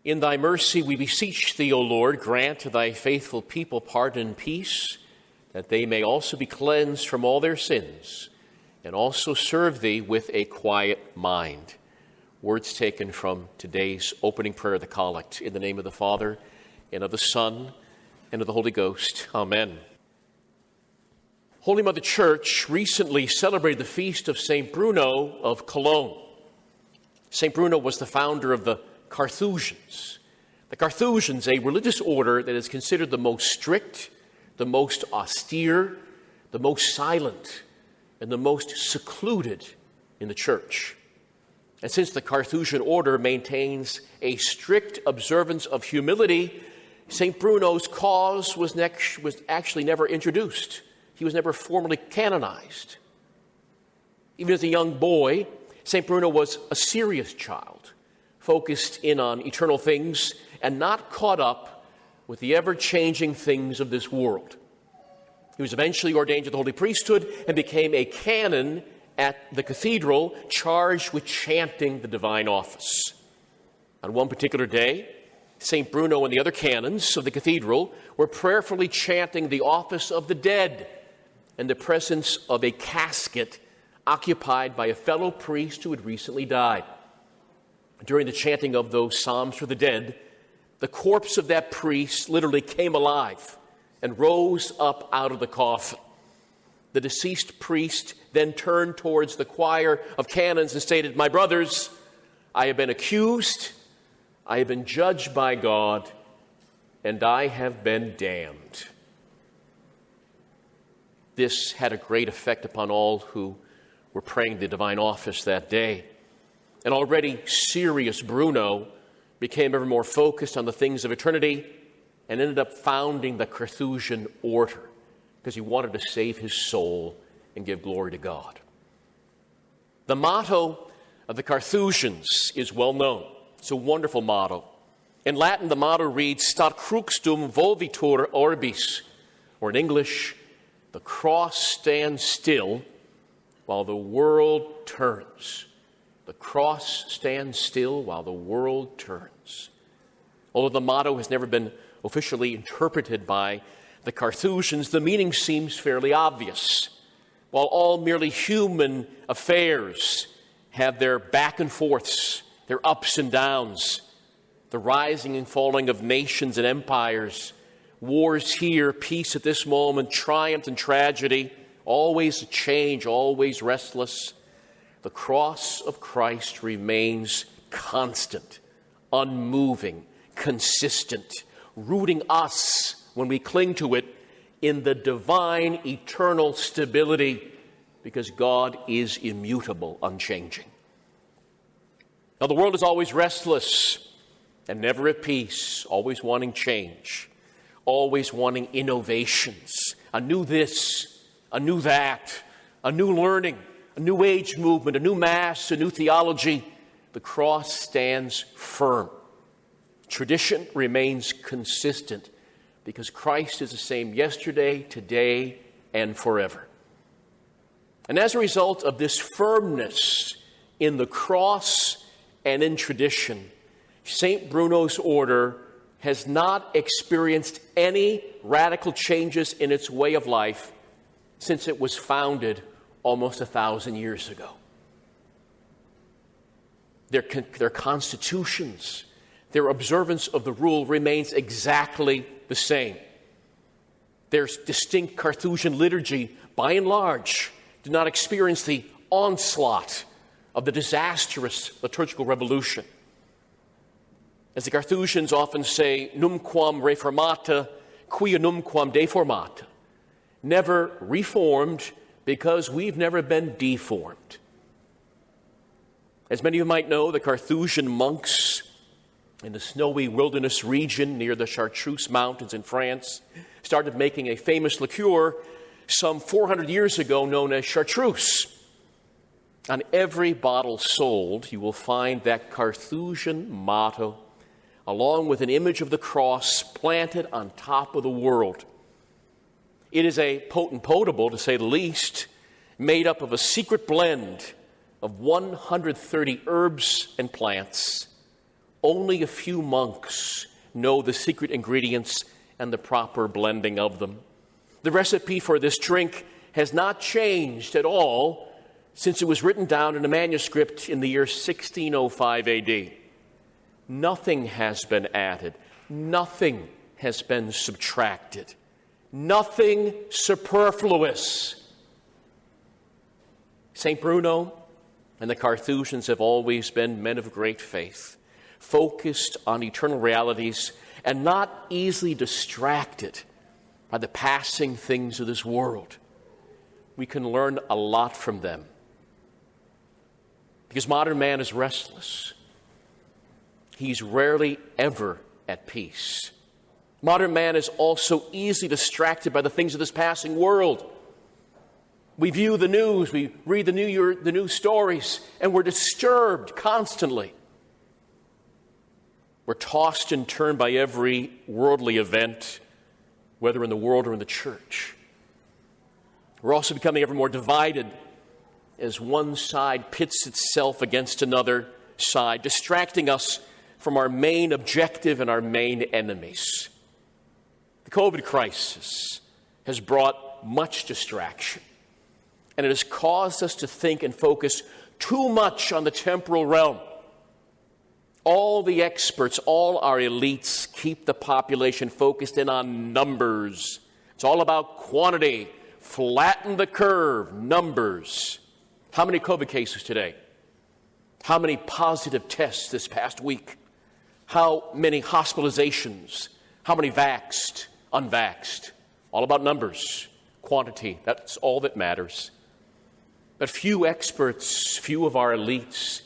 In thy mercy we beseech thee, O Lord, grant to thy faithful people pardon and peace, that they may also be cleansed from all their sins, and also serve thee with a quiet mind. Words taken from today's opening prayer of the Collect. In the name of the Father, and of the Son, and of the Holy Ghost. Amen. Holy Mother Church recently celebrated the feast of St. Bruno of Cologne. St. Bruno was the founder of the Carthusians. The Carthusians, a religious order that is considered the most strict, the most austere, the most silent, and the most secluded in the church. And since the Carthusian order maintains a strict observance of humility, St. Bruno's cause was actually never introduced. He was never formally canonized. Even as a young boy, St. Bruno was a serious child, focused in on eternal things and not caught up with the ever-changing things of this world. He was eventually ordained to the holy priesthood and became a canon at the cathedral, charged with chanting the divine office. On one particular day, St. Bruno and the other canons of the cathedral were prayerfully chanting the office of the dead in the presence of a casket occupied by a fellow priest who had recently died. During the chanting of those psalms for the dead, the corpse of that priest literally came alive and rose up out of the coffin. The deceased priest then turned towards the choir of canons and stated, "My brothers, I have been accused, I have been judged by God, and I have been damned." This had a great effect upon all who were praying the divine office that day. An already serious Bruno became ever more focused on the things of eternity and ended up founding the Carthusian order because he wanted to save his soul and give glory to God. The motto of the Carthusians is well known. It's a wonderful motto. In Latin, the motto reads, "Stat cruxtum volvitur orbis," or in English, "The cross stands still while the world turns." The cross stands still while the world turns. Although the motto has never been officially interpreted by the Carthusians, the meaning seems fairly obvious. While all merely human affairs have their back and forths, their ups and downs, the rising and falling of nations and empires, wars here, peace at this moment, triumph and tragedy, always a change, always restless, the cross of Christ remains constant, unmoving, consistent, rooting us, when we cling to it, in the divine eternal stability, because God is immutable, unchanging. Now, the world is always restless and never at peace, always wanting change, always wanting innovations, a new this, a new that, a new learning, a new age movement, a new mass, a new theology. The cross stands firm. Tradition remains consistent because Christ is the same yesterday, today, and forever. And as a result of this firmness in the cross and in tradition, St. Bruno's order has not experienced any radical changes in its way of life since it was founded almost 1,000 years ago. Their constitutions, their observance of the rule remains exactly the same. Their distinct Carthusian liturgy, by and large, did not experience the onslaught of the disastrous liturgical revolution. As the Carthusians often say, numquam reformata, quia numquam deformata. Never reformed because we've never been deformed. As many of you might know, the Carthusian monks in the snowy wilderness region near the Chartreuse Mountains in France started making a famous liqueur some 400 years ago known as chartreuse. On every bottle sold, you will find that Carthusian motto, along with an image of the cross planted on top of the world. It is a potent potable, to say the least, made up of a secret blend of 130 herbs and plants, only a few monks know the secret ingredients and the proper blending of them. The recipe for this drink has not changed at all since it was written down in a manuscript in the year 1605 AD. Nothing has been added. Nothing has been subtracted. Nothing superfluous. St. Bruno and the Carthusians have always been men of great faith, focused on eternal realities and not easily distracted by the passing things of this world. We can learn a lot from them. Because modern man is restless. He's rarely ever at peace. Modern man is also easily distracted by the things of this passing world. We view the news, we read the news stories, and we're disturbed constantly. We're tossed and turned by every worldly event, whether in the world or in the church. We're also becoming ever more divided as one side pits itself against another side, distracting us from our main objective and our main enemies. The COVID crisis has brought much distraction, and it has caused us to think and focus too much on the temporal realm. All the experts, all our elites keep the population focused in on numbers. It's all about quantity. Flatten the curve, numbers. How many COVID cases today? How many positive tests this past week? How many hospitalizations? How many vaxxed, unvaxxed? All about numbers, quantity. That's all that matters. But few experts, few of our elites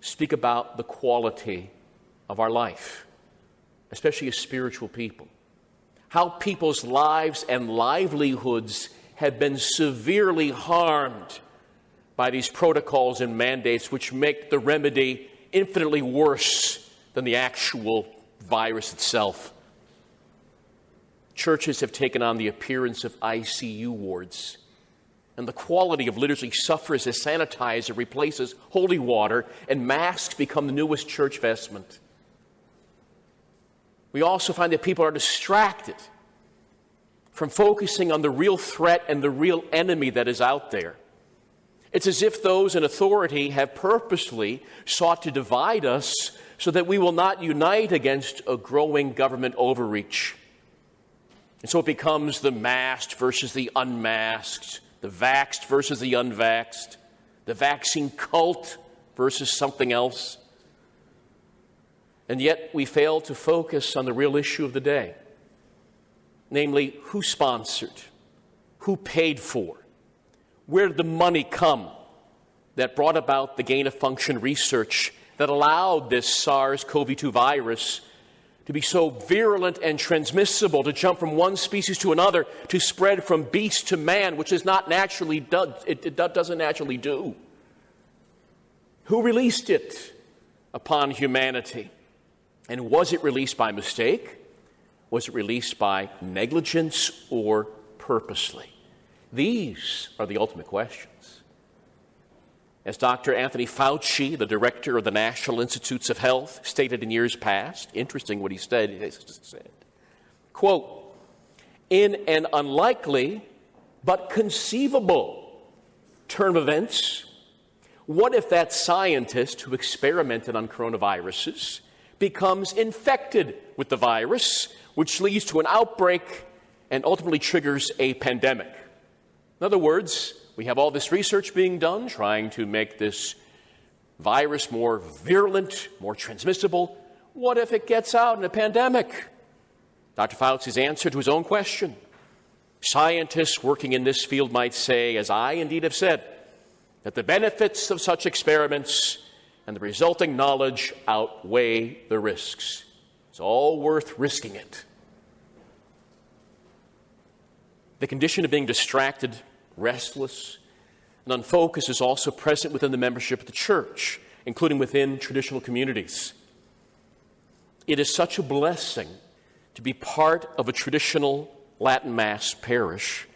speak about the quality of our life, especially as spiritual people. How people's lives and livelihoods have been severely harmed by these protocols and mandates which make the remedy infinitely worse than the actual virus itself. Churches have taken on the appearance of ICU wards, and the quality of liturgy suffers as sanitizer replaces holy water and masks become the newest church vestment. We also find that people are distracted from focusing on the real threat and the real enemy that is out there. It's as if those in authority have purposely sought to divide us so that we will not unite against a growing government overreach. And so it becomes the masked versus the unmasked, the vaxxed versus the unvaxxed, the vaccine cult versus something else. And yet we fail to focus on the real issue of the day, namely who sponsored, who paid for, where did the money come that brought about the gain-of-function research that allowed this SARS-CoV-2 virus to be so virulent and transmissible, to jump from one species to another, to spread from beast to man, which is not naturally done. It doesn't naturally do. Who released it upon humanity? And was it released by mistake? Was it released by negligence or purposely? These are the ultimate questions. As Dr. Anthony Fauci, the director of the National Institutes of Health, stated in years past, interesting what he said, quote, in an unlikely but conceivable turn of events, what if that scientist who experimented on coronaviruses becomes infected with the virus, which leads to an outbreak and ultimately triggers a pandemic? In other words, we have all this research being done trying to make this virus more virulent, more transmissible. What if it gets out in a pandemic? Dr. Fauci's answer to his own question. Scientists working in this field might say, as I indeed have said, that the benefits of such experiments and the resulting knowledge outweigh the risks. It's all worth risking it. The condition of being distracted, restless, and unfocused is also present within the membership of the church, including within traditional communities. It is such a blessing to be part of a traditional Latin Mass parish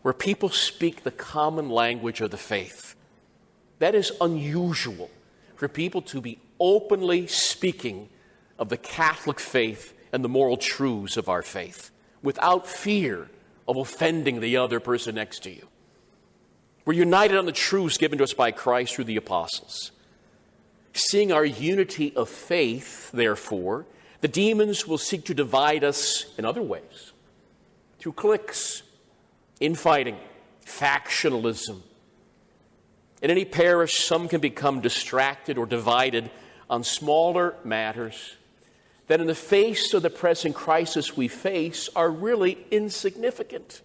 where people speak the common language of the faith. That is unusual for people to be openly speaking of the Catholic faith and the moral truths of our faith without fear of offending the other person next to you. We're united on the truths given to us by Christ through the apostles. Seeing our unity of faith, therefore, the demons will seek to divide us in other ways, through cliques, infighting, factionalism. In any parish, some can become distracted or divided on smaller matters that in the face of the present crisis we face are really insignificant.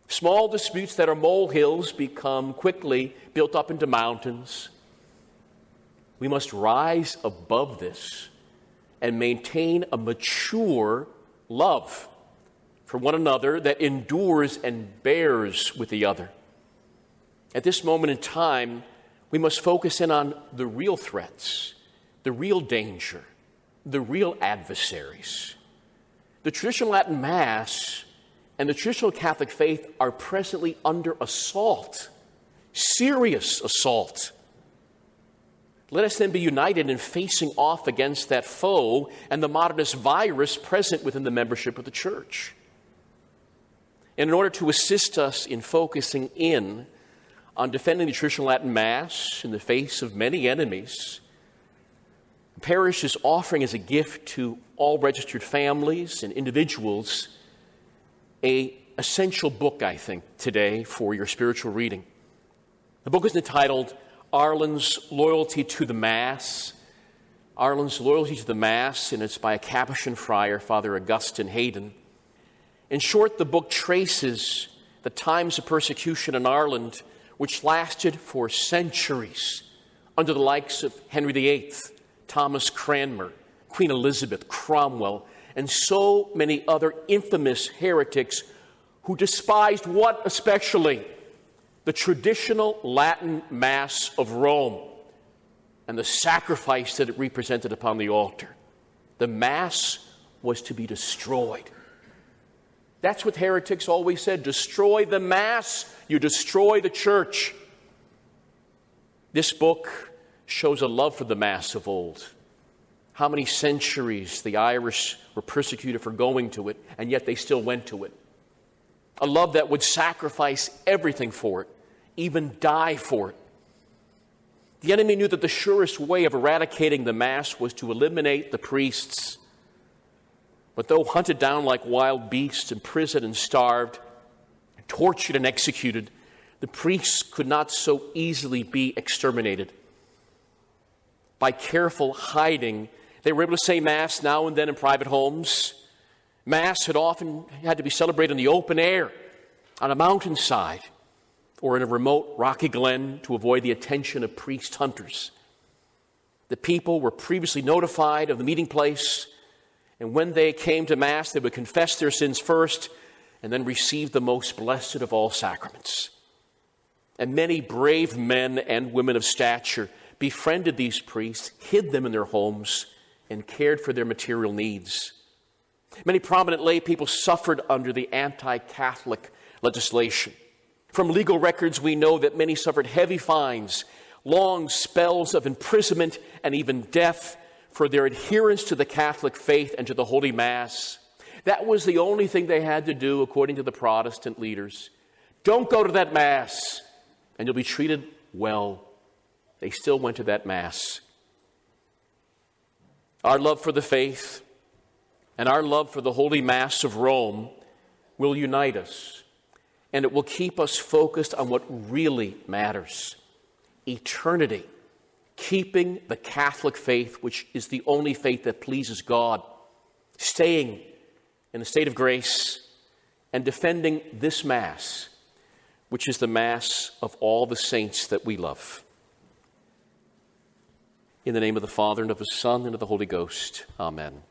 Small disputes that are molehills become quickly built up into mountains. We must rise above this and maintain a mature love for one another that endures and bears with the other. At this moment in time, we must focus in on the real threats, the real danger, the real adversaries. The traditional Latin Mass and the traditional Catholic faith are presently under assault, serious assault. Let us then be united in facing off against that foe and the modernist virus present within the membership of the Church. And in order to assist us in focusing in on defending the traditional Latin Mass in the face of many enemies, the parish is offering as a gift to all registered families and individuals an essential book, I think, today for your spiritual reading. The book is entitled Ireland's Loyalty to the Mass. Ireland's Loyalty to the Mass, and it's by a Capuchin friar, Father Augustine Hayden. In short, the book traces the times of persecution in Ireland, which lasted for centuries under the likes of Henry VIII, Thomas Cranmer, Queen Elizabeth, Cromwell, and so many other infamous heretics who despised what especially? The traditional Latin Mass of Rome and the sacrifice that it represented upon the altar. The Mass was to be destroyed. That's what heretics always said. Destroy the Mass, you destroy the Church. This book shows a love for the Mass of old. How many centuries the Irish were persecuted for going to it, and yet they still went to it. A love that would sacrifice everything for it, even die for it. The enemy knew that the surest way of eradicating the Mass was to eliminate the priests. But though hunted down like wild beasts, imprisoned and starved, tortured and executed, the priests could not so easily be exterminated. By careful hiding, they were able to say Mass now and then in private homes. Mass had often had to be celebrated in the open air, on a mountainside, or in a remote rocky glen to avoid the attention of priest hunters. The people were previously notified of the meeting place, and when they came to Mass, they would confess their sins first and then receive the most blessed of all sacraments. And many brave men and women of stature befriended these priests, hid them in their homes, and cared for their material needs. Many prominent lay people suffered under the anti-Catholic legislation. From legal records, we know that many suffered heavy fines, long spells of imprisonment, and even death for their adherence to the Catholic faith and to the Holy Mass. That was the only thing they had to do, according to the Protestant leaders. Don't go to that Mass, and you'll be treated well. They still went to that Mass. Our love for the faith and our love for the Holy Mass of Rome will unite us, and it will keep us focused on what really matters: eternity, keeping the Catholic faith, which is the only faith that pleases God, staying in a state of grace, and defending this Mass, which is the Mass of all the saints that we love. In the name of the Father, and of the Son, and of the Holy Ghost. Amen.